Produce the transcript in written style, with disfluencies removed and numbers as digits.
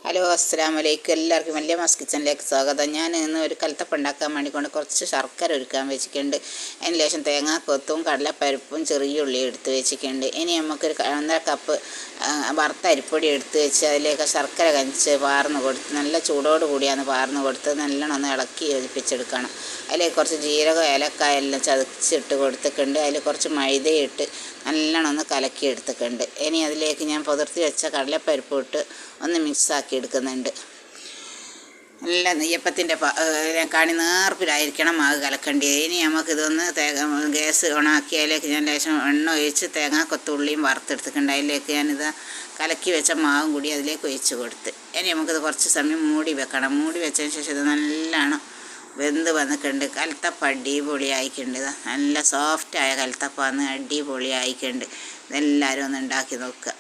Hello അസ്സലാമലൈക്കും. എല്ലാവർക്കും വലിയ മാസ് കിച്ചണിലേക്ക് സ്വാഗതം. ഞാൻ ഇന്ന് ഒരു കലത്തപ്പം ഉണ്ടാക്കാൻ വേണ്ടിക്കൊണ്ട് കുറച്ച് ശർക്കര ഒരുക്കാൻ വെച്ചിട്ടുണ്ട്. അതിന് ശേഷം തേങ്ങാക്കൊത്തും കടലപ്പരിപ്പും ചെറിയ ഉള്ളി എടുത്ത് വെച്ചിട്ടുണ്ട്. ഇനി നമുക്കൊരു 1.5 കപ്പ് വറുത്ത അരിപ്പൊടി എടുത്ത് വെച്ച് അതിലേക്ക് ശർക്കര കഞ്ച് പാർന്ന് കൊടുത്ത് നല്ല ചൂടോട് കൂടിയാണ് പാർന്ന് കൊടുത്ത് നല്ലോണം ഒന്ന് ഇളക്കി യോജിപ്പിച്ചെടുക്കണം. അതിലേക്ക് കുറച്ച് ജീരകം ഏലക്കായ എല്ലാം ചതച്ചിട്ട് കൊടുത്തിട്ടുണ്ട്. അതിൽ കുറച്ച് മൈദയിട്ട് നല്ലോണം ഒന്ന് കലക്കി എടുത്തിട്ടുണ്ട്. ഇനി അതിലേക്ക് ഞാൻ പുതിർത്തി വെച്ച കടലപ്പരിപ്പ് ഇട്ട് ഒന്ന് മിക്സാക്കി എടുക്കുന്നുണ്ട്. നല്ല നെയ്യപ്പത്തിൻ്റെ കാണി നേർപ്പിലായിരിക്കണം മാവ് കലക്കേണ്ടത്. ഇനി നമുക്കിതൊന്ന് ഗ്യാസ് ഓണാക്കി അതിലേക്ക് ഞാൻ ലേശം എണ്ണ ഒഴിച്ച് തേങ്ങാക്കൊത്തുള്ളിയും വറുത്തെടുത്തിട്ടുണ്ട്. അതിലേക്ക് ഞാനിത് കലക്കി വെച്ച മാവും കൂടി അതിലേക്ക് ഒഴിച്ച് കൊടുത്ത് ഇനി നമുക്കിത് കുറച്ച് സമയം മൂടി വെക്കണം. മൂടി വെച്ചതിന് ശേഷം ഇത് നല്ലോണം വെന്ത് വന്നിട്ടുണ്ട്. കലത്തപ്പം അടിപൊളി ആയിട്ടുണ്ട്. നല്ല സോഫ്റ്റായ കലത്തപ്പാന്ന് അടിപൊളി ആയിട്ടുണ്ട്. ഇതെല്ലാവരും ഒന്ന് ഉണ്ടാക്കി നോക്കുക.